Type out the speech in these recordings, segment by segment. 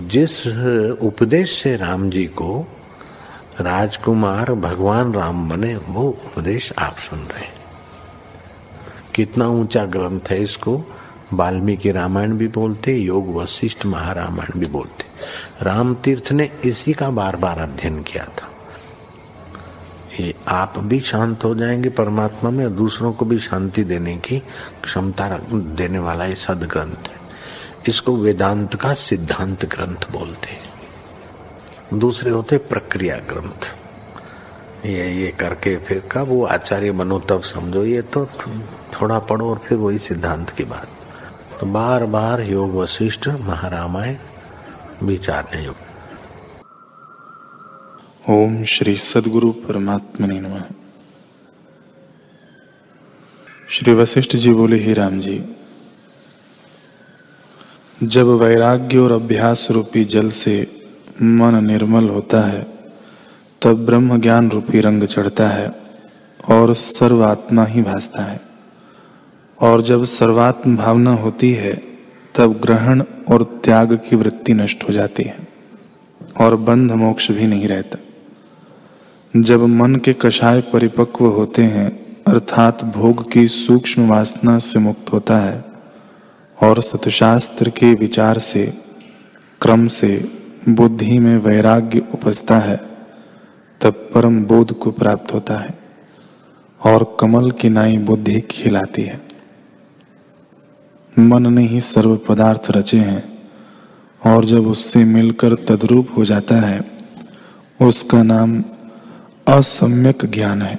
जिस उपदेश से राम जी को राजकुमार भगवान राम बने, वो उपदेश आप सुन रहे हैं। कितना ऊंचा ग्रंथ है, इसको वाल्मीकि रामायण भी बोलते, योग वशिष्ठ महारामायण भी बोलते। राम तीर्थ ने इसी का बार बार अध्ययन किया था। ये आप भी शांत हो जाएंगे परमात्मा में, और दूसरों को भी शांति देने की क्षमता देने वाला ये सदग्रंथ है। इसको वेदांत का सिद्धांत ग्रंथ बोलते हैं। दूसरे होते प्रक्रिया ग्रंथ। ये करके फिर कब वो आचार्य बनो तब समझो, ये तो थोड़ा पढ़ो और फिर वही सिद्धांत की बात। तो बार बार योग वशिष्ठ महारामायण विचारने योग। ओम श्री सद्गुरु परमात्मने नमः। श्री वशिष्ठ जी बोले, हे राम जी, जब वैराग्य और अभ्यास रूपी जल से मन निर्मल होता है, तब ब्रह्म ज्ञान रूपी रंग चढ़ता है और सर्वात्मा ही भासता है। और जब सर्वात्म भावना होती है, तब ग्रहण और त्याग की वृत्ति नष्ट हो जाती है और बंध मोक्ष भी नहीं रहता। जब मन के कषाय परिपक्व होते हैं, अर्थात भोग की सूक्ष्म वासना से मुक्त होता है और सतशास्त्र के विचार से क्रम से बुद्धि में वैराग्य उपजता है, तब परम बोध को प्राप्त होता है और कमल की नाई बुद्धि खिलाती है। मन ने ही सर्व पदार्थ रचे हैं, और जब उससे मिलकर तद्रूप हो जाता है, उसका नाम असम्यक ज्ञान है।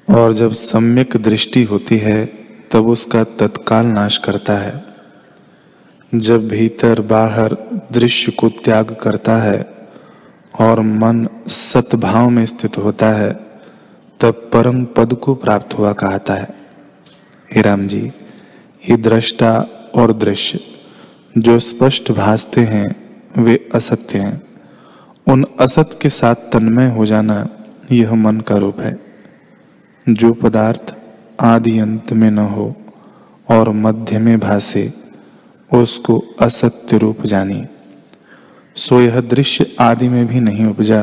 और जब सम्यक दृष्टि होती है, तब उसका तत्काल नाश करता है। जब भीतर बाहर दृश्य को त्याग करता है और मन सद्भाव में स्थित होता है, तब परम पद को प्राप्त हुआ कहता है। हे राम जी, ये दृष्टा और दृश्य जो स्पष्ट भासते हैं, वे असत्य हैं। उन असत के साथ तन्मय हो जाना, यह मन का रूप है। जो पदार्थ आदि अंत में न हो और मध्य में भासे, उसको असत्य रूप जानिए। सो यह दृश्य आदि में भी नहीं उपजा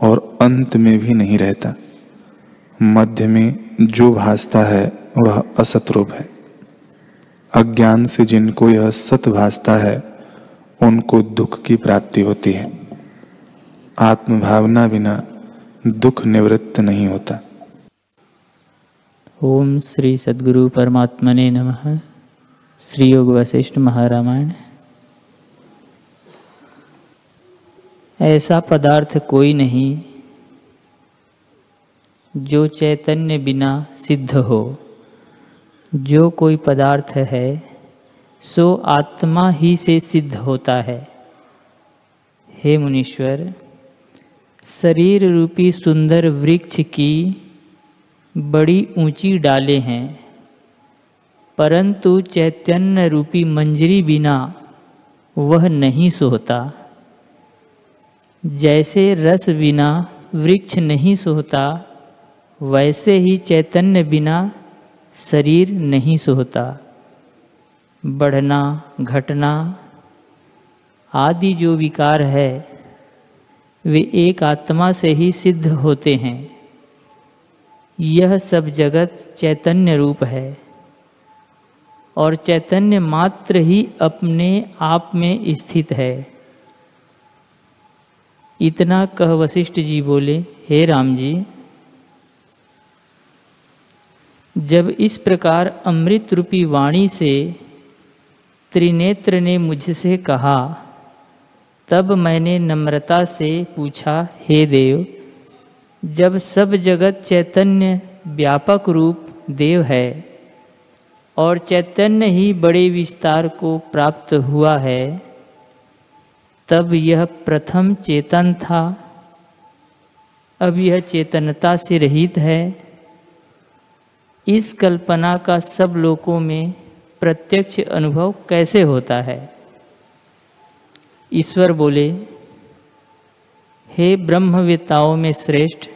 और अंत में भी नहीं रहता। मध्य में जो भासता है, वह असत रूप है। अज्ञान से जिनको यह सत भासता है, उनको दुख की प्राप्ति होती है। आत्मभावना बिना दुख निवृत्त नहीं होता। ओम श्री सद्गुरु परमात्मने नमः। श्री योग वशिष्ठ महारामायण। ऐसा पदार्थ कोई नहीं जो चैतन्य बिना सिद्ध हो। जो कोई पदार्थ है, सो आत्मा ही से सिद्ध होता है। हे मुनीश्वर, शरीर रूपी सुंदर वृक्ष की बड़ी ऊंची डालें हैं, परंतु चैतन्य रूपी मंजरी बिना वह नहीं सोता। जैसे रस बिना वृक्ष नहीं सोता, वैसे ही चैतन्य बिना शरीर नहीं सोता। बढ़ना, घटना आदि जो विकार है, वे एक आत्मा से ही सिद्ध होते हैं। यह सब जगत चैतन्य रूप है और चैतन्य मात्र ही अपने आप में स्थित है। इतना कह वशिष्ठ जी बोले, हे राम जी, जब इस प्रकार अमृत रूपी वाणी से त्रिनेत्र ने मुझसे कहा, तब मैंने नम्रता से पूछा, हे देव, जब सब जगत चैतन्य व्यापक रूप देव है और चैतन्य ही बड़े विस्तार को प्राप्त हुआ है, तब यह प्रथम चेतन था, अब यह चेतनता से रहित है। इस कल्पना का सब लोकों में प्रत्यक्ष अनुभव कैसे होता है? ईश्वर बोले, हे ब्रह्मवेत्ताओं में श्रेष्ठ,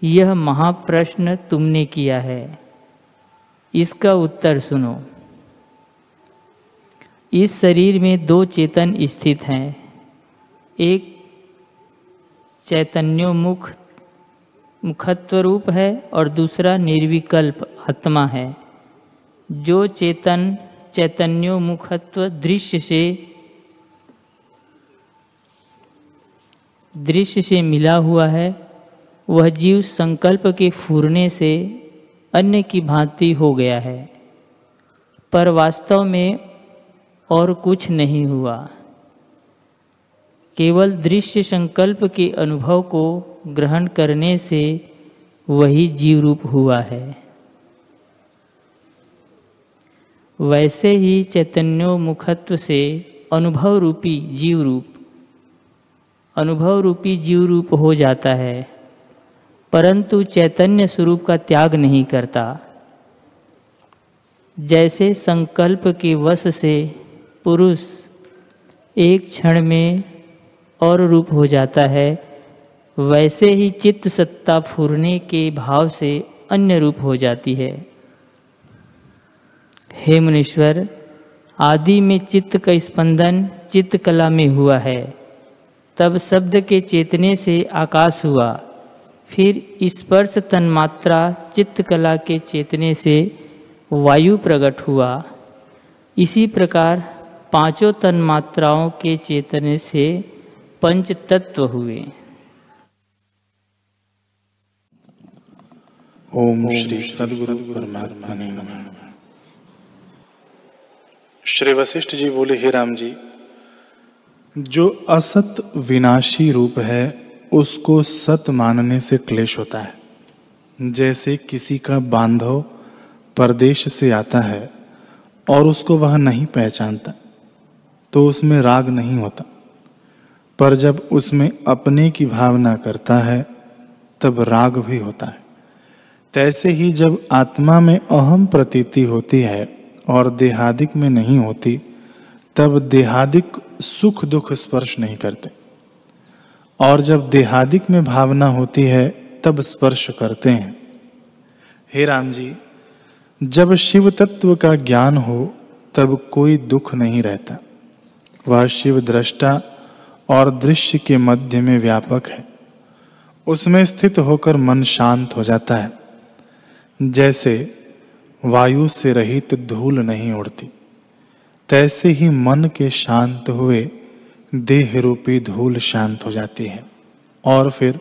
यह महाप्रश्न तुमने किया है, इसका उत्तर सुनो। इस शरीर में दो चेतन स्थित हैं, एक चैतन्योमुख मुखत्व रूप है और दूसरा निर्विकल्प आत्मा है। जो चेतन चैतन्योमुखत्व दृश्य से मिला हुआ है, वह जीव संकल्प के फूरने से अन्य की भांति हो गया है, पर वास्तव में और कुछ नहीं हुआ। केवल दृश्य संकल्प के अनुभव को ग्रहण करने से वही जीव रूप हुआ है। वैसे ही चैतन्योमुखत्व से अनुभव रूपी जीव रूप हो जाता है, परंतु चैतन्य स्वरूप का त्याग नहीं करता। जैसे संकल्प के वश से पुरुष एक क्षण में और रूप हो जाता है, वैसे ही चित्त सत्ता फूरने के भाव से अन्य रूप हो जाती है। हे मुनीश्वर, आदि में चित्त का स्पंदन चित्त कला में हुआ है, तब शब्द के चेतने से आकाश हुआ, फिर स्पर्श तन्मात्रा चित्त कला के चेतने से वायु प्रकट हुआ। इसी प्रकार पांचों तन्मात्राओं के चेतने से पंच तत्व हुए। ओम श्री सद्गुरु परमात्मा ने नमः। श्री वशिष्ठ जी बोले, हे राम जी, जो असत विनाशी रूप है उसको सत मानने से क्लेश होता है। जैसे किसी का बांधव परदेश से आता है और उसको वह नहीं पहचानता तो उसमें राग नहीं होता, पर जब उसमें अपने की भावना करता है तब राग भी होता है। तैसे ही जब आत्मा में अहम प्रतीति होती है और देहादिक में नहीं होती, तब देहादिक सुख दुख स्पर्श नहीं करते, और जब देहादिक में भावना होती है तब स्पर्श करते हैं। हे राम जी, जब शिव तत्व का ज्ञान हो तब कोई दुख नहीं रहता। वह शिव दृष्टा और दृश्य के मध्य में व्यापक है। उसमें स्थित होकर मन शांत हो जाता है। जैसे वायु से रहित धूल नहीं उड़ती, तैसे ही मन के शांत हुए देह रूपी धूल शांत हो जाती है और फिर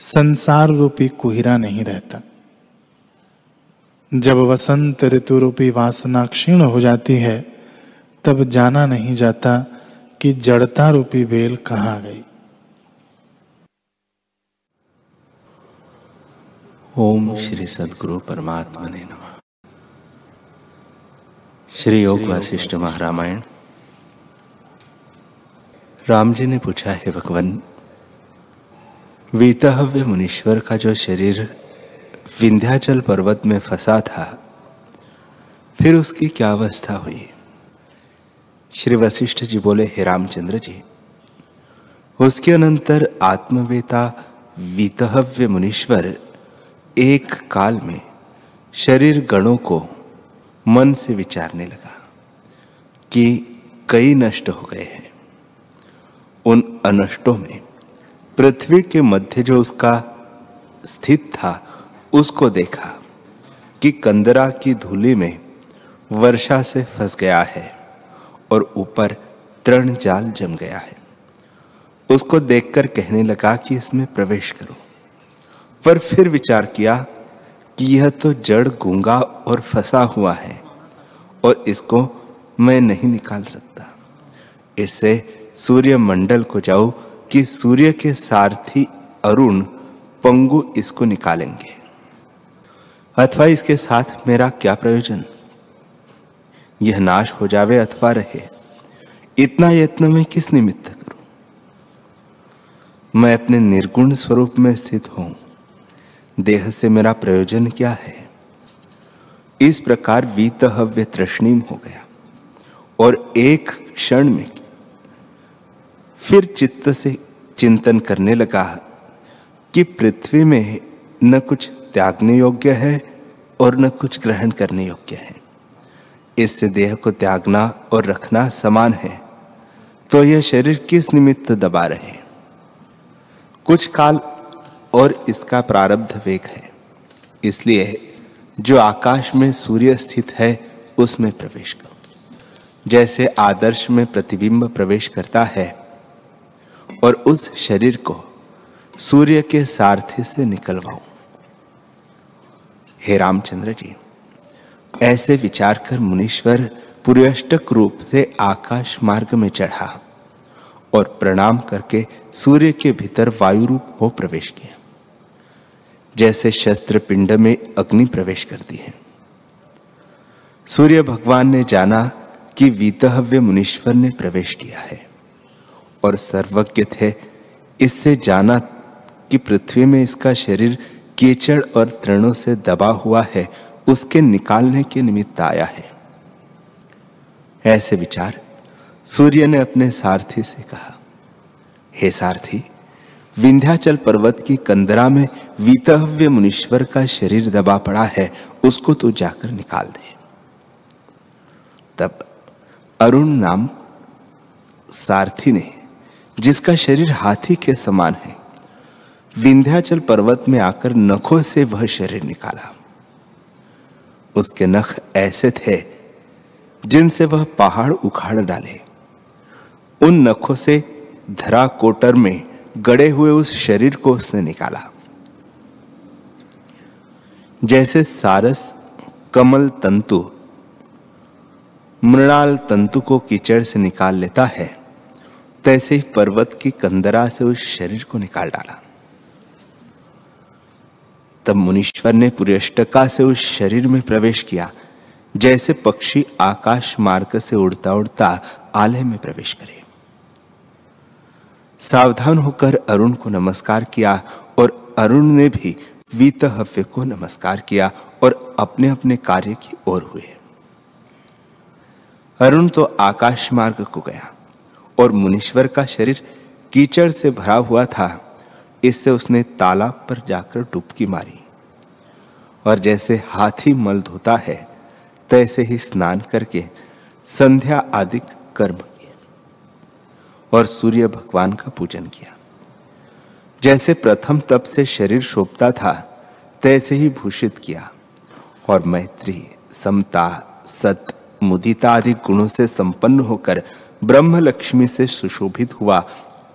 संसार रूपी कुहिरा नहीं रहता। जब वसंत ऋतु रूपी वासना क्षीण हो जाती है, तब जाना नहीं जाता कि जड़ता रूपी बेल कहाँ गई। ओम श्री सद्गुरु परमात्मा ने नमः। श्री योग वासिष्ठ महारामायण। राम जी ने पूछा, है भगवान, वीतहव्य मुनीश्वर का जो शरीर विंध्याचल पर्वत में फंसा था, फिर उसकी क्या अवस्था हुई? श्री वशिष्ठ जी बोले, हे रामचंद्र जी, उसके अनंतर आत्मवेता वीतहव्य मुनीश्वर एक काल में शरीर गणों को मन से विचारने लगा कि कई नष्ट हो गए हैं। उन अनष्टों में पृथ्वी के मध्य जो उसका स्थित था, उसको देखा कि कंदरा की धूलि में वर्षा से फंस गया है और ऊपर तृण जाल जम गया है। उसको देखकर कहने लगा कि इसमें प्रवेश करो, पर फिर विचार किया कि यह तो जड़ गूंगा और फंसा हुआ है और इसको मैं नहीं निकाल सकता। इससे सूर्य मंडल को जाऊं कि सूर्य के सारथी अरुण पंगु इसको निकालेंगे, अथवा इसके साथ मेरा क्या प्रयोजन? यह नाश हो जावे अथवा रहे, इतना यत्न मैं किस निमित्त करूं? मैं अपने निर्गुण स्वरूप में स्थित हूं, देह से मेरा प्रयोजन क्या है? इस प्रकार वीतहव्य तृष्णीम हो गया और एक क्षण में फिर चित्त से चिंतन करने लगा कि पृथ्वी में न कुछ त्यागने योग्य है और न कुछ ग्रहण करने योग्य है। इससे देह को त्यागना और रखना समान है, तो यह शरीर किस निमित्त दबा रहे? कुछ काल और इसका प्रारब्ध वेग है। इसलिए जो आकाश में सूर्य स्थित है उसमें प्रवेश करो। जैसे आदर्श में प्रतिबिंब प्रवेश करता है और उस शरीर को सूर्य के सारथी से निकलवाओ। हे रामचंद्र जी, ऐसे विचार कर मुनीश्वर पुर्यष्टक रूप से आकाश मार्ग में चढ़ा और प्रणाम करके सूर्य के भीतर वायु रूप हो प्रवेश किया, जैसे शस्त्र पिंड में अग्नि प्रवेश करती है। सूर्य भगवान ने जाना कि वीतहव्य मुनीश्वर ने प्रवेश किया है और सर्वज्ञ थे, इससे जाना कि पृथ्वी में इसका शरीर कीचड़ और तृणों से दबा हुआ है, उसके निकालने के निमित्त आया है। ऐसे विचार सूर्य ने अपने सारथी से कहा, हे सारथी, विंध्याचल पर्वत की कंदरा में वीतहव्य मुनीश्वर का शरीर दबा पड़ा है, उसको तो जाकर निकाल दे। तब अरुण नाम सारथी ने, जिसका शरीर हाथी के समान है, विंध्याचल पर्वत में आकर नखों से वह शरीर निकाला। उसके नख ऐसे थे जिनसे वह पहाड़ उखाड़ डाले। उन नखों से धरा कोटर में गड़े हुए उस शरीर को उसने निकाला। जैसे सारस कमल तंतु मृणाल तंतु को कीचड़ से निकाल लेता है, तैसे ही पर्वत की कंदरा से उस शरीर को निकाल डाला। तब मुनीश्वर ने पुर्यष्टका से उस शरीर में प्रवेश किया, जैसे पक्षी आकाश मार्ग से उड़ता उड़ता आलय में प्रवेश करे। सावधान होकर अरुण को नमस्कार किया और अरुण ने भी वीतहव्य को नमस्कार किया और अपने अपने कार्य की ओर हुए। अरुण तो आकाश मार्ग को गया और मुनीश्वर का शरीर कीचड़ से भरा हुआ था, इससे उसने तालाब पर जाकर डुबकी मारी और जैसे हाथी मल धोता है, तैसे ही स्नान करके संध्या आदि कर्म किए और सूर्य भगवान का पूजन किया। जैसे प्रथम तप से शरीर शोभता था, तैसे ही भूषित किया और मैत्री, समता, सत, मुदिता आदि गुणों से संपन्न होकर ब्रह्म लक्ष्मी से सुशोभित हुआ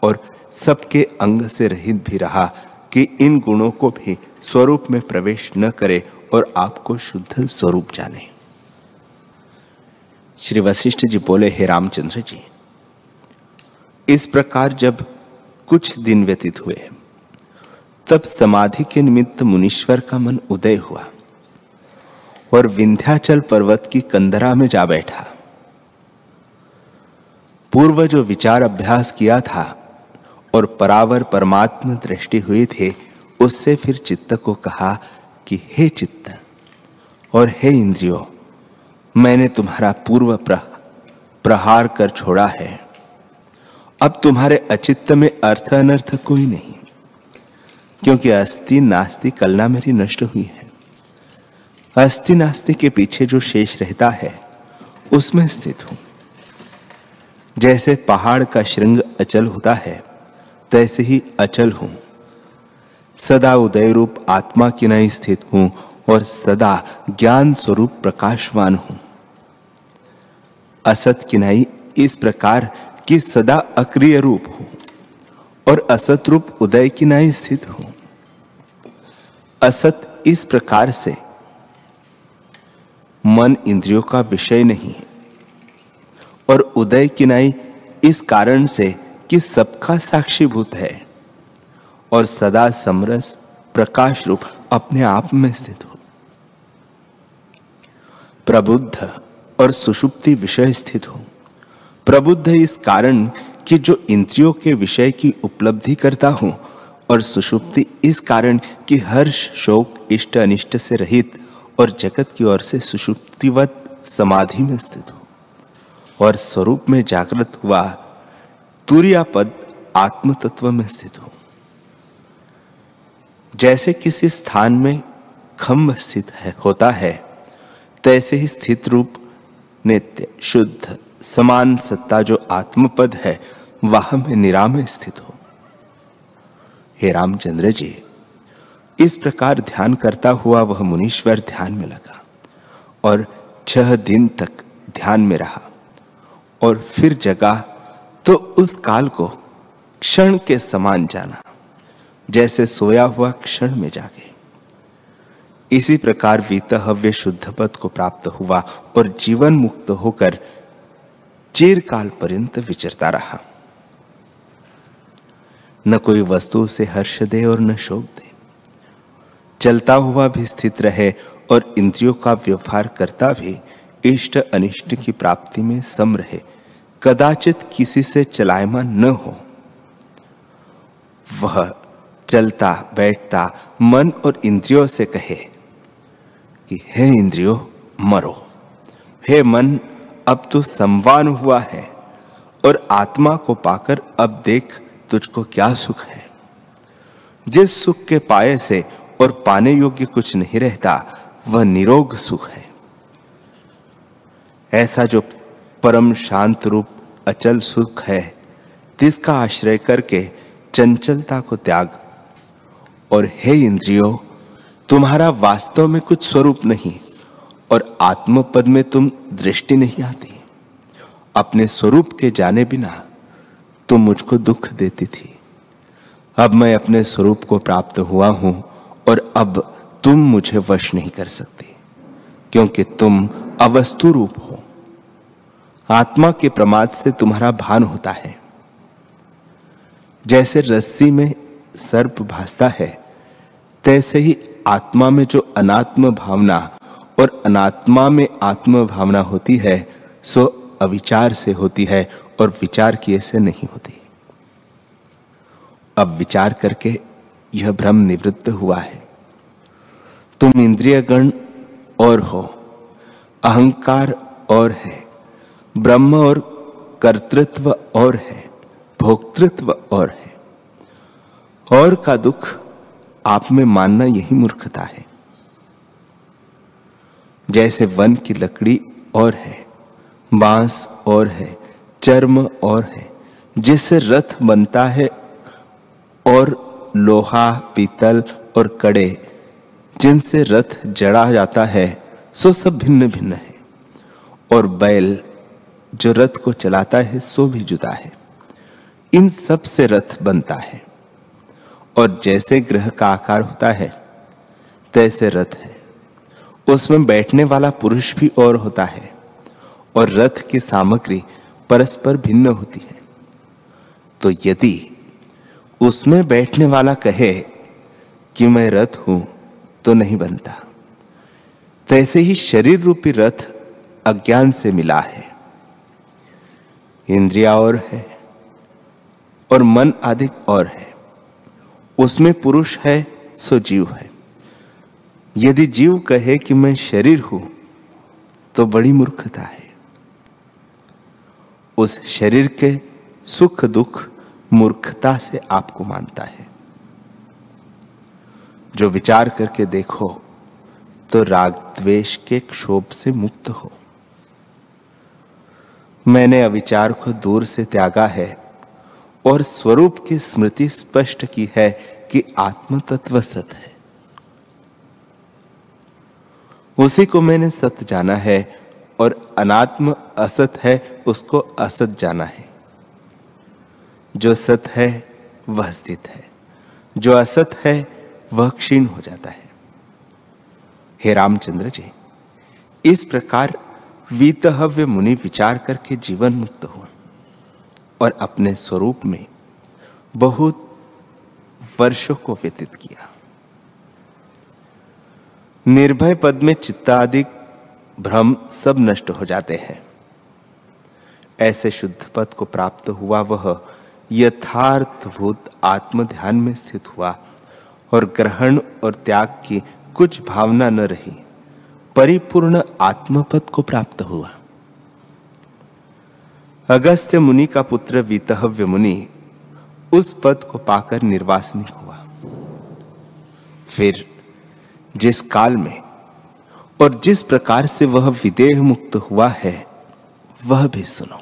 और सबके अंग से रहित भी रहा कि इन गुणों को भी स्वरूप में प्रवेश न करे और आपको शुद्ध स्वरूप जाने। श्री वशिष्ठ जी बोले, हे रामचंद्र जी, इस प्रकार जब कुछ दिन व्यतीत हुए, तब समाधि के निमित्त मुनीश्वर का मन उदय हुआ और विंध्याचल पर्वत की कंदरा में जा बैठा। पूर्व जो विचार अभ्यास किया था और परावर परमात्मा दृष्टि हुई थी, उससे फिर चित्त को कहा कि हे चित्त और हे इंद्रियों, मैंने तुम्हारा पूर्व प्रहार कर छोड़ा है। अब तुम्हारे अचित्त में अर्थ अनर्थ कोई नहीं, क्योंकि अस्ति नास्ति कलना मेरी नष्ट हुई है। अस्ति नास्ति के पीछे जो शेष रहता है, उसमें स्थित हूं। जैसे पहाड़ का श्रृंग अचल होता है, तैसे ही अचल हूं। सदा उदय रूप आत्मा की नहीं स्थित हूं और सदा ज्ञान स्वरूप प्रकाशवान हूं। असत की नहीं इस प्रकार कि सदा अक्रिय रूप हूं और असत रूप उदय की नहीं स्थित हूं। असत इस प्रकार से मन इंद्रियों का विषय नहीं और उदय की नहीं इस कारण से कि सबका साक्षीभूत है और सदा समरस प्रकाश रूप अपने आप में स्थित हो। प्रबुद्ध और सुषुप्ति विषय स्थित हो। प्रबुद्ध इस कारण कि जो इंद्रियों के विषय की उपलब्धि करता हूं और सुषुप्ति इस कारण कि हर्ष, शोक, इष्ट अनिष्ट से रहित और जगत की ओर से सुषुप्तिवत समाधि में स्थित हो और स्वरूप में जागृत हुआ तुर्यापद आत्म तत्व में स्थित हो। जैसे किसी स्थान में खम्भ स्थित होता है, तैसे ही स्थित रूप नित्य शुद्ध समान सत्ता जो आत्मपद है वह में निरामय स्थित हो। हे रामचंद्र जी, इस प्रकार ध्यान करता हुआ वह मुनीश्वर ध्यान में लगा और 6 दिन तक ध्यान में रहा और फिर जगा तो उस काल को क्षण के समान जाना, जैसे सोया हुआ क्षण में जागे। इसी प्रकार वीतहव्य शुद्ध पद को प्राप्त हुआ और जीवन मुक्त होकर चिरकाल पर्यंत विचरता रहा। न कोई वस्तु से हर्ष दे और न शोक दे, चलता हुआ भी स्थित रहे और इंद्रियों का व्यवहार करता भी इष्ट अनिष्ट की प्राप्ति में सम रहे, कदाचित किसी से चलायमान न हो। वह चलता बैठता मन और इंद्रियों से कहे कि हे इंद्रियों मरो, हे मन अब तू संवान हुआ है और आत्मा को पाकर अब देख तुझको क्या सुख है। जिस सुख के पाए से और पाने योग्य कुछ नहीं रहता वह निरोग सुख है। ऐसा जो परम शांत रूप अचल सुख है, तिसका आश्रय करके चंचलता को त्याग। और हे इंद्रियों, तुम्हारा वास्तव में कुछ स्वरूप नहीं और आत्मपद में तुम दृष्टि नहीं आती। अपने स्वरूप के जाने बिना तुम मुझको दुख देती थी। अब मैं अपने स्वरूप को प्राप्त हुआ हूं और अब तुम मुझे वश नहीं कर सकती, क्योंकि तुम अवस्तु रूप हो। आत्मा के प्रमाद से तुम्हारा भान होता है। जैसे रस्सी में सर्प भासता है, तैसे ही आत्मा में जो अनात्म भावना और अनात्मा में आत्म भावना होती है सो अविचार से होती है और विचार किए से नहीं होती। अब विचार करके यह भ्रम निवृत्त हुआ है। तुम इंद्रिय गण और हो, अहंकार और है, ब्रह्म और कर्तृत्व और है, भोक्तृत्व और है। और का दुख आप में मानना यही मूर्खता है। जैसे वन की लकड़ी और है, बांस और है, चर्म और है, जिससे रथ बनता है, और लोहा पीतल और कड़े जिनसे रथ जड़ा जाता है, सो सब भिन्न भिन्न है। और बैल जो रथ को चलाता है सो भी जुदा है। इन सब से रथ बनता है। और जैसे ग्रह का आकार होता है तैसे रथ है। उसमें बैठने वाला पुरुष भी और होता है और रथ की सामग्री परस्पर भिन्न होती है। तो यदि उसमें बैठने वाला कहे कि मैं रथ हूं तो नहीं बनता। तैसे ही शरीर रूपी रथ अज्ञान से मिला है। इंद्रिया और है और मन आदि और है। उसमें पुरुष है सो जीव है। यदि जीव कहे कि मैं शरीर हूं तो बड़ी मूर्खता है। उस शरीर के सुख दुख मूर्खता से आपको मानता है। जो विचार करके देखो तो राग द्वेष के क्षोभ से मुक्त हो। मैंने अविचार को दूर से त्यागा है और स्वरूप की स्मृति स्पष्ट की है कि आत्म तत्व सत है। उसी को मैंने सत जाना है और अनात्म असत है उसको असत जाना है। जो सत है वह स्थित है, जो असत है वह क्षीण हो जाता है। हे रामचंद्र जी, इस प्रकार वीतहव्य मुनि विचार करके जीवन मुक्त हुआ और अपने स्वरूप में बहुत वर्षों को व्यतीत किया। निर्भय पद में चित्तादि भ्रम सब नष्ट हो जाते हैं। ऐसे शुद्ध पद को प्राप्त हुआ वह यथार्थभूत आत्म ध्यान में स्थित हुआ और ग्रहण और त्याग की कुछ भावना न रही। परिपूर्ण आत्मपद को प्राप्त हुआ। अगस्त्य मुनि का पुत्र वीतहव्य मुनि उस पद को पाकर निर्वासनिक हुआ। फिर जिस काल में और जिस प्रकार से वह विदेह मुक्त हुआ है वह भी सुनो।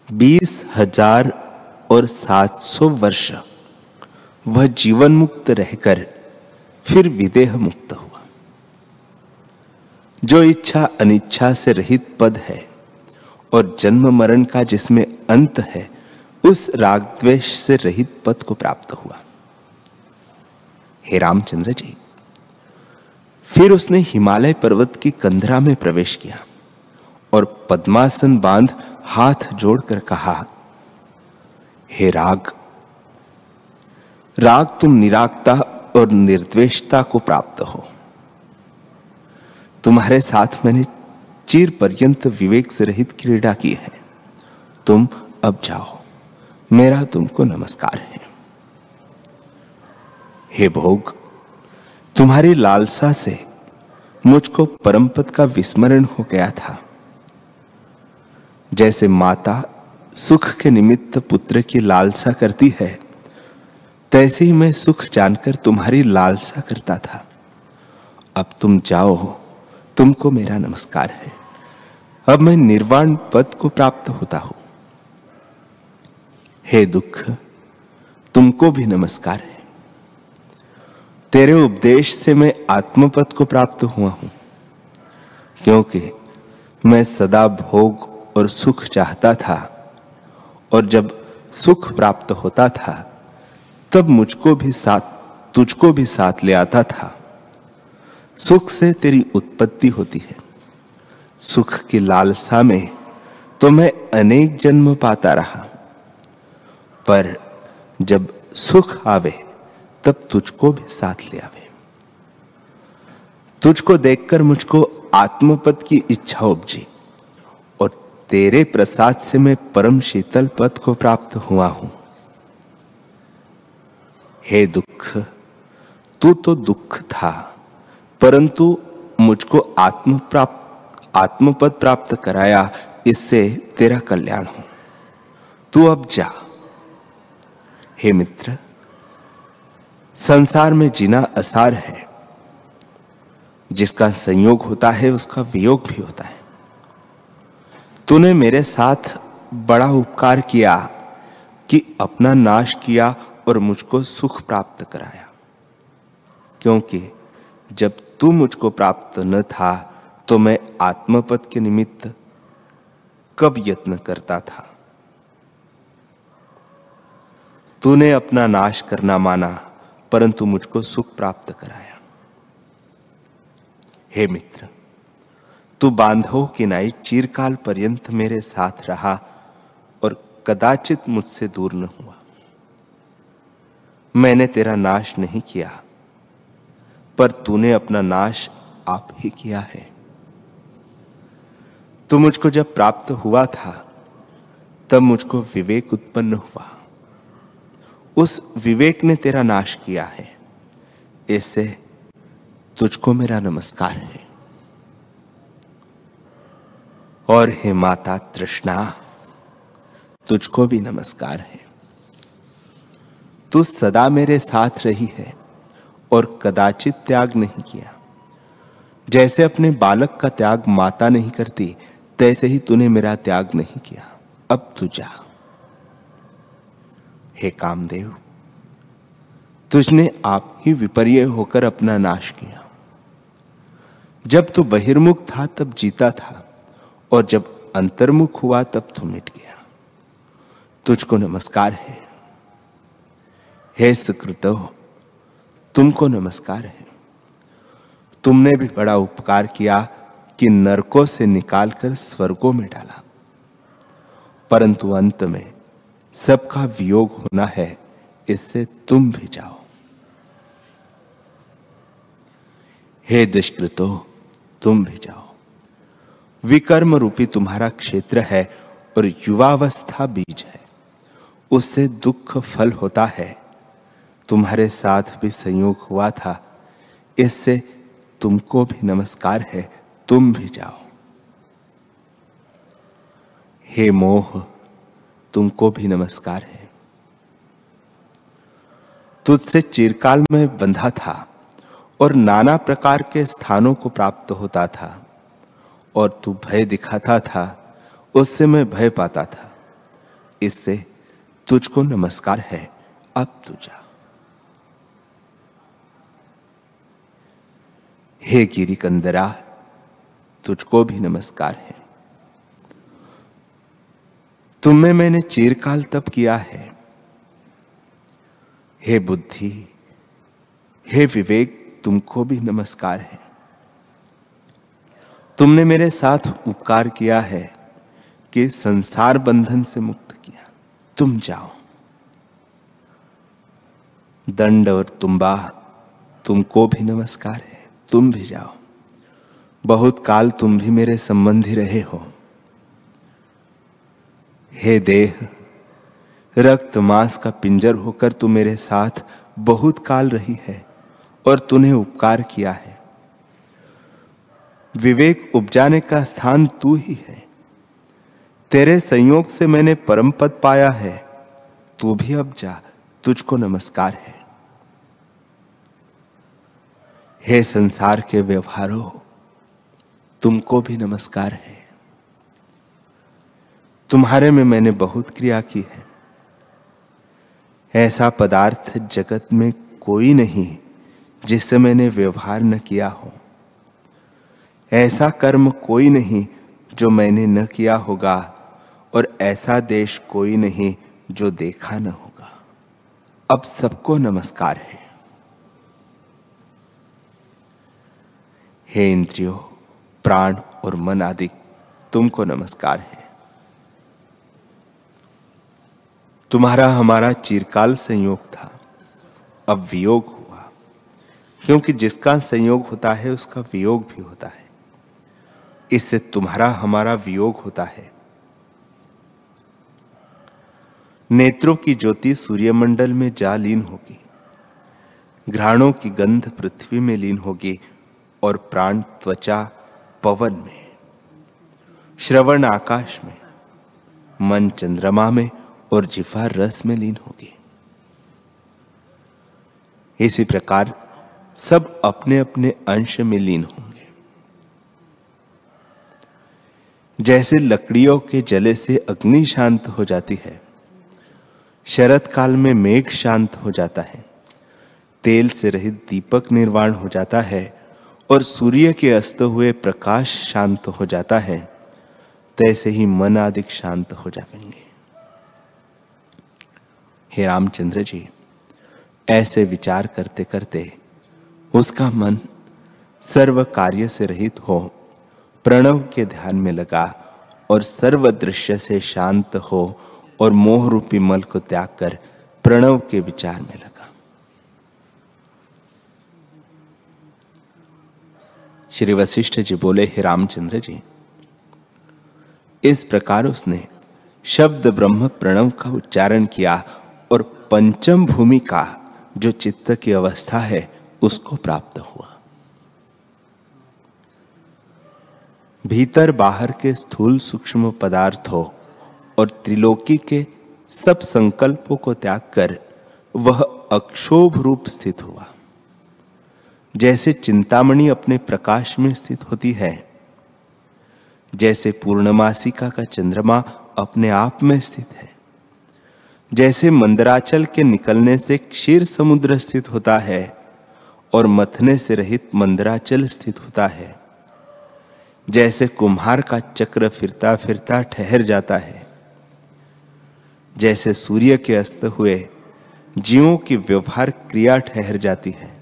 20,700 वर्ष वह जीवन मुक्त रहकर फिर विदेह मुक्त हुआ। जो इच्छा अनिच्छा से रहित पद है और जन्म मरण का जिसमें अंत है, उस राग द्वेष से रहित पद को प्राप्त हुआ। हे रामचंद्र जी, फिर उसने हिमालय पर्वत की कंदरा में प्रवेश किया और पद्मासन बांध हाथ जोड़कर कहा, हे राग, राग तुम निरागता और निर्द्वेषता को प्राप्त हो। तुम्हारे साथ मैंने चिर पर्यंत विवेक से रहित क्रीड़ा की है। तुम अब जाओ, मेरा तुमको नमस्कार है। हे भोग, तुम्हारी लालसा से मुझको परमपद का विस्मरण हो गया था। जैसे माता सुख के निमित्त पुत्र की लालसा करती है, तैसे ही मैं सुख जानकर तुम्हारी लालसा करता था। अब तुम जाओ, तुमको मेरा नमस्कार है। अब मैं निर्वाण पद को प्राप्त होता हूं। हे दुख, तुमको भी नमस्कार है। तेरे उपदेश से मैं आत्मपद को प्राप्त हुआ हूं, क्योंकि मैं सदा भोग और सुख चाहता था, और जब सुख प्राप्त होता था तब तुझको भी साथ ले आता था। सुख से तेरी उत्पत्ति होती है। सुख की लालसा में तो मैं अनेक जन्म पाता रहा, पर जब सुख आवे तब तुझको भी साथ ले आवे। तुझको देखकर मुझको आत्मपद की इच्छा उपजी, और तेरे प्रसाद से मैं परम शीतल पद को प्राप्त हुआ हूं। हे दुख, तू तो दुख था, परंतु मुझको आत्मपद प्राप्त कराया, इससे तेरा कल्याण हो। तू अब जा। हे मित्र, संसार में जीना असार है। जिसका संयोग होता है उसका वियोग भी होता है। तूने मेरे साथ बड़ा उपकार किया कि अपना नाश किया और मुझको सुख प्राप्त कराया, क्योंकि जब तू मुझको प्राप्त न था तो मैं आत्मपद के निमित्त कब यत्न करता था। तूने अपना नाश करना माना, परंतु मुझको सुख प्राप्त कराया। हे मित्र, तू बांधव की नाई चिरकाल पर्यंत मेरे साथ रहा और कदाचित मुझसे दूर न हुआ। मैंने तेरा नाश नहीं किया, पर तूने अपना नाश आप ही किया है। तू मुझको जब प्राप्त हुआ था तब मुझको विवेक उत्पन्न हुआ। उस विवेक ने तेरा नाश किया है, इससे तुझको मेरा नमस्कार है। और हे माता तृष्णा, तुझको भी नमस्कार है। तू सदा मेरे साथ रही है और कदाचित त्याग नहीं किया। जैसे अपने बालक का त्याग माता नहीं करती, तैसे ही तूने मेरा त्याग नहीं किया। अब तू जा। हे कामदेव, तुझने आप ही विपर्य होकर अपना नाश किया। जब तू बहिर्मुख था तब जीता था, और जब अंतर्मुख हुआ तब तू मिट गया। तुझको नमस्कार है। हे सुकृतो, तुमको नमस्कार है। तुमने भी बड़ा उपकार किया कि नरकों से निकालकर स्वर्गों में डाला, परंतु अंत में सबका वियोग होना है, इससे तुम भी जाओ। हे दुष्कृतो, तुम भी जाओ। विकर्म रूपी तुम्हारा क्षेत्र है और युवावस्था बीज है, उससे दुख फल होता है। तुम्हारे साथ भी संयोग हुआ था, इससे तुमको भी नमस्कार है, तुम भी जाओ। हे मोह, तुमको भी नमस्कार है। तुझसे चिरकाल में बंधा था और नाना प्रकार के स्थानों को प्राप्त होता था, और तू भय दिखाता था, उससे मैं भय पाता था। इससे तुझको नमस्कार है, अब तू जा। हे गिरिकंदरा, तुझको भी नमस्कार है। तुम में मैंने चिरकाल तप किया है। हे बुद्धि, हे विवेक, तुमको भी नमस्कार है। तुमने मेरे साथ उपकार किया है कि संसार बंधन से मुक्त किया। तुम जाओ। दंड और तुम्बा, तुमको भी नमस्कार है, तुम भी जाओ। बहुत काल तुम भी मेरे संबंधी रहे हो। हे देह, रक्त मांस का पिंजर होकर तू मेरे साथ बहुत काल रही है और तूने उपकार किया है। विवेक उपजाने का स्थान तू ही है। तेरे संयोग से मैंने परम पद पाया है। तू भी अब जा, तुझको नमस्कार है। हे संसार के व्यवहारों, तुमको भी नमस्कार है। तुम्हारे में मैंने बहुत क्रिया की है। ऐसा पदार्थ जगत में कोई नहीं जिससे मैंने व्यवहार न किया हो। ऐसा कर्म कोई नहीं जो मैंने न किया होगा, और ऐसा देश कोई नहीं जो देखा न होगा। अब सबको नमस्कार है। हे इंद्रियों, प्राण और मन आदि, तुमको नमस्कार है। तुम्हारा हमारा चिरकाल संयोग था, अब वियोग हुआ, क्योंकि जिसका संयोग होता है उसका वियोग भी होता है। इससे तुम्हारा हमारा वियोग होता है। नेत्रों की ज्योति सूर्यमंडल में जा लीन होगी, घ्राणों की गंध पृथ्वी में लीन होगी, और प्राण त्वचा पवन में, श्रवण आकाश में, मन चंद्रमा में, और जिह्वा रस में लीन होगी। इसी प्रकार सब अपने अपने अंश में लीन होंगे। जैसे लकड़ियों के जले से अग्नि शांत हो जाती है, शरत काल में मेघ शांत हो जाता है, तेल से रहित दीपक निर्वाण हो जाता है, और सूर्य के अस्त हुए प्रकाश शांत हो जाता है, तैसे ही मन आदि शांत हो जाएंगे। हे रामचंद्र जी, ऐसे विचार करते करते उसका मन सर्व कार्य से रहित हो प्रणव के ध्यान में लगा, और सर्व दृश्य से शांत हो और मोह रूपी मल को त्याग कर प्रणव के विचार में लगा। श्री वशिष्ठ जी बोले, हे रामचंद्र जी, इस प्रकार उसने शब्द ब्रह्म प्रणव का उच्चारण किया और पंचम भूमि का जो चित्त की अवस्था है उसको प्राप्त हुआ। भीतर बाहर के स्थूल सूक्ष्म पदार्थों और त्रिलोकी के सब संकल्पों को त्याग कर वह अक्षोभ रूप स्थित हुआ। जैसे चिंतामणि अपने प्रकाश में स्थित होती है, जैसे पूर्णमासिका का चंद्रमा अपने आप में स्थित है, जैसे मंदराचल के निकलने से क्षीर समुद्र स्थित होता है और मथने से रहित मंदराचल स्थित होता है, जैसे कुम्हार का चक्र फिरता फिरता ठहर जाता है, जैसे सूर्य के अस्त हुए जीवों की व्यवहार क्रिया ठहर जाती है,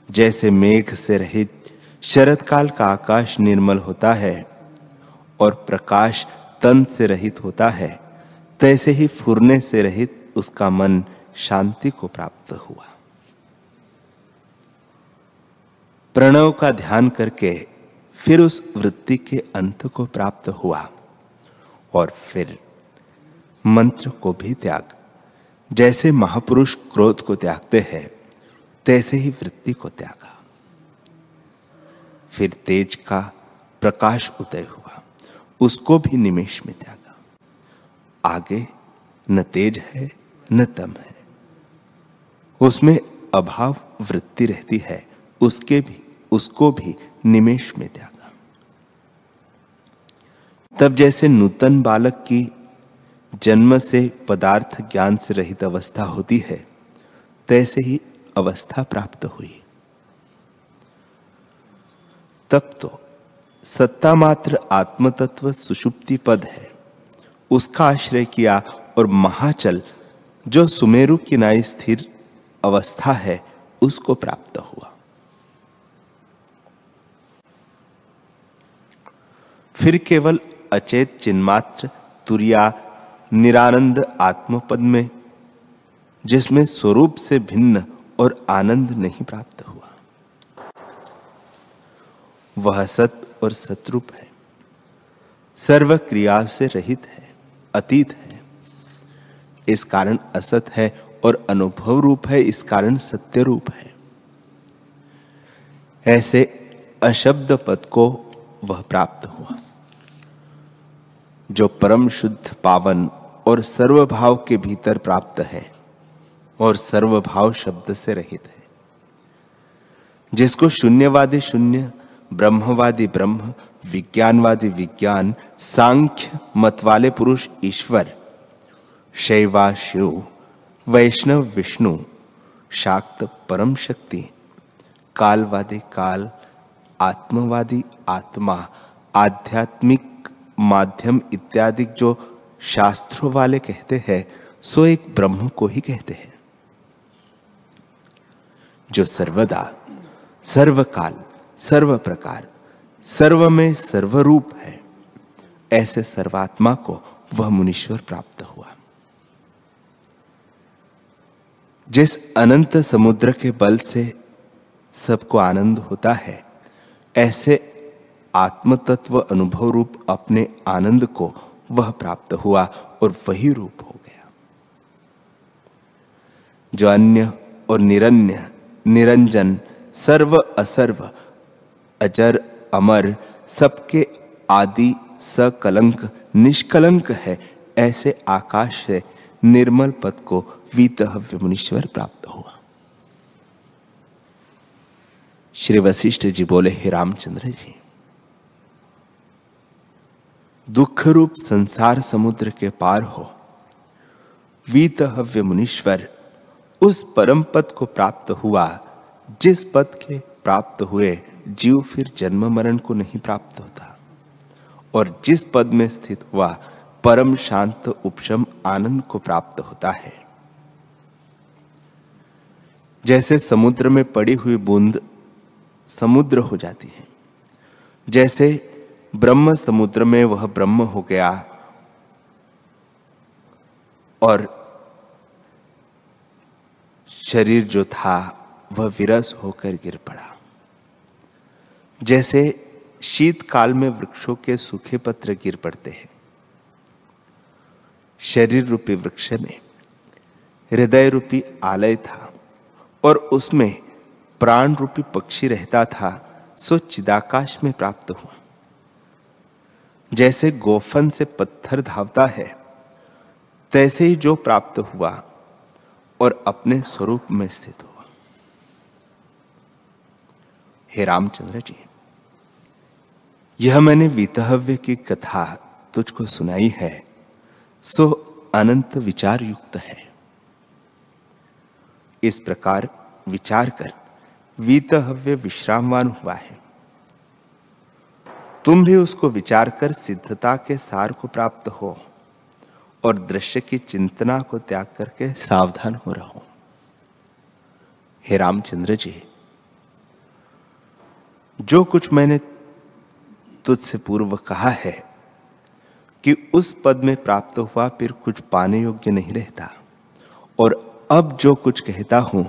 जैसे मेघ से रहित शरद काल का आकाश निर्मल होता है और प्रकाश तन से रहित होता है, तैसे ही फुरने से रहित उसका मन शांति को प्राप्त हुआ। प्रणव का ध्यान करके फिर उस वृत्ति के अंत को प्राप्त हुआ और फिर मंत्र को भी त्याग, जैसे महापुरुष क्रोध को त्यागते हैं तैसे ही वृत्ति को त्यागा। फिर तेज का प्रकाश उदय हुआ, उसको भी निमेष में त्यागा। आगे न तेज है न तम है, उसमें अभाव वृत्ति रहती है उसको भी निमेष में त्यागा। तब जैसे नूतन बालक की जन्म से पदार्थ ज्ञान से रहित अवस्था होती है, तैसे ही अवस्था प्राप्त हुई। तब तो सत्ता मात्र आत्मतत्व सुषुप्ति पद है, उसका आश्रय किया और महाचल जो सुमेरु किनाई स्थिर अवस्था है उसको प्राप्त हुआ। फिर केवल अचेत चिन्मात्र तुर्या निरानंद आत्मपद में, जिसमें स्वरूप से भिन्न और आनंद नहीं प्राप्त हुआ, वह सत और सतरूप है, सर्व क्रिया से रहित है, अतीत है, इस कारण असत है, और अनुभव रूप है, इस कारण सत्य रूप है। ऐसे अशब्द पद को वह प्राप्त हुआ जो परम शुद्ध पावन और सर्वभाव के भीतर प्राप्त है और सर्वभाव शब्द से रहित है, जिसको शून्यवादी शून्य, ब्रह्मवादी ब्रह्म, विज्ञानवादी विज्ञान, सांख्य मत वाले पुरुष ईश्वर, शैवा शिव, वैष्णव विष्णु, शाक्त परम शक्ति, कालवादी काल, आत्मवादी आत्मा, आध्यात्मिक माध्यम इत्यादि जो शास्त्रों वाले कहते हैं, सो एक ब्रह्म को ही कहते हैं, जो सर्वदा सर्वकाल सर्व प्रकार सर्व में सर्वरूप है। ऐसे सर्वात्मा को वह मुनीश्वर प्राप्त हुआ। जिस अनंत समुद्र के बल से सबको आनंद होता है, ऐसे आत्मतत्व अनुभव रूप अपने आनंद को वह प्राप्त हुआ और वही रूप हो गया, जो अन्य और निरन्य, निरंजन, सर्व असर्व, अजर अमर, सबके आदि, सकलंक, निष्कलंक है। ऐसे आकाश से निर्मल पद को वीतहव्य मुनीश्वर प्राप्त हुआ। श्री वशिष्ठ जी बोले, हे रामचंद्र जी, दुख रूप संसार समुद्र के पार हो वीतहव्य मुनीश्वर उस परम पद को प्राप्त हुआ, जिस पद के प्राप्त हुए जीव फिर जन्म मरण को नहीं प्राप्त होता, और जिस पद में स्थित हुआ परम शांत उपशम आनंद को प्राप्त होता है। जैसे समुद्र में पड़ी हुई बूंद समुद्र हो जाती है, जैसे ब्रह्म समुद्र में वह ब्रह्म हो गया और शरीर जो था वह विरस होकर गिर पड़ा। जैसे शीतकाल में वृक्षों के सूखे पत्र गिर पड़ते हैं, शरीर रूपी वृक्ष में हृदय रूपी आलय था और उसमें प्राण रूपी पक्षी रहता था, सो चिदाकाश में प्राप्त हुआ। जैसे गोफन से पत्थर धावता है, तैसे ही जो प्राप्त हुआ और अपने स्वरूप में स्थित हुआ। हे रामचंद्र जी, यह मैंने वीतहव्य की कथा तुझको सुनाई है, सो अनंत विचार युक्त है। इस प्रकार विचार कर वीतहव्य विश्रामवान हुआ है। तुम भी उसको विचार कर सिद्धता के सार को प्राप्त हो और दृश्य की चिंतना को त्याग करके सावधान हो रहो। हे रामचंद्र जी, जो कुछ मैंने तुझसे पूर्व कहा है कि उस पद में प्राप्त हुआ फिर कुछ पाने योग्य नहीं रहता, और अब जो कुछ कहता हूं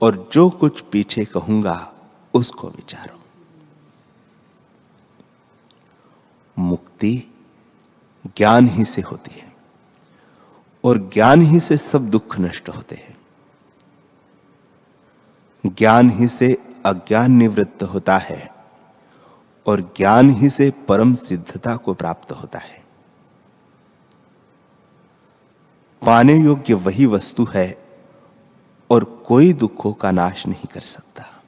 और जो कुछ पीछे कहूंगा उसको विचारो। मुक्ति ज्ञान ही से होती है और ज्ञान ही से सब दुख नष्ट होते हैं। ज्ञान ही से अज्ञान निवृत्त होता है और ज्ञान ही से परम सिद्धता को प्राप्त होता है। पाने योग्य वही वस्तु है और कोई दुखों का नाश नहीं कर सकता।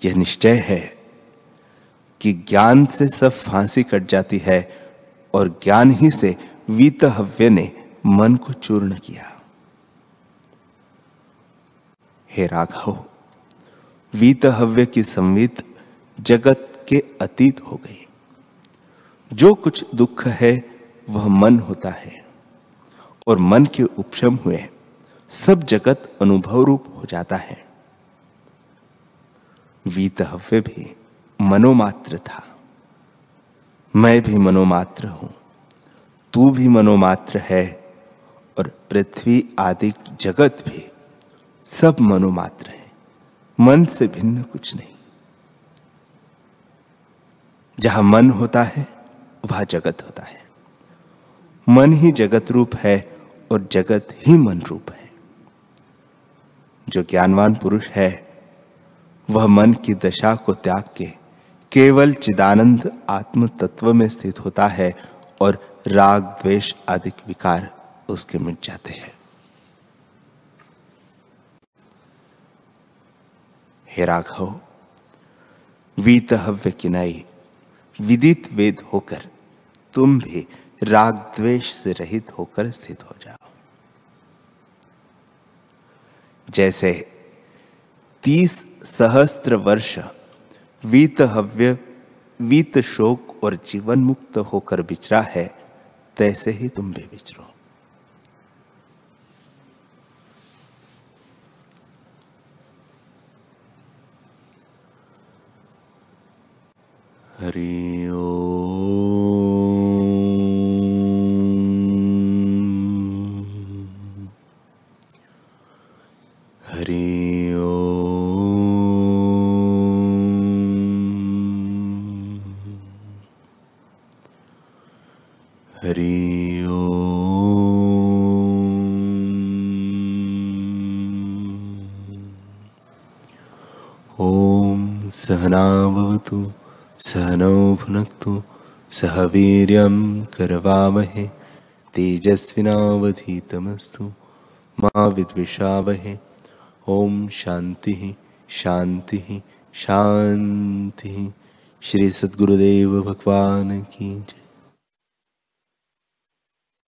यह निश्चय है कि ज्ञान से सब फांसी कट जाती है और ज्ञान ही से वीतहव्य ने मन को चूर्ण किया। हे राघव, वीतहव्य की संवित जगत के अतीत हो गई। जो कुछ दुख है वह मन होता है और मन के उपशम हुए सब जगत अनुभव रूप हो जाता है। वीतहव्य भी मनोमात्र था, मैं भी मनोमात्र हूं, तू भी मनोमात्र है और पृथ्वी आदि जगत भी सब मनोमात्र है, मन से भिन्न कुछ नहीं। जहां मन होता है वहां जगत होता है। मन ही जगत रूप है और जगत ही मन रूप है। जो ज्ञानवान पुरुष है वह मन की दशा को त्याग के केवल चिदानंद आत्म तत्व में स्थित होता है और राग द्वेष आदि विकार उसके मिट जाते हैं। हे राघव, वीतहव्य किनाई विदित वेद होकर तुम भी राग द्वेष से रहित होकर स्थित हो जाओ। जैसे 30 सहस्त्र वर्ष वीतहव्य वीत शोक और जीवन मुक्त होकर विचरा है, तैसे ही तुम भी विचरो। हरि ओम। हरि ओम। हरि ओम। ओम सहना भवतु सहनौ भुनक्तु सह वीर्यं करवावहे तेजस्विनावधीतमस्तु मा विद्विषावहे। ओम शांति शांति शांति। श्री सद्गुरुदेव भगवान की जय।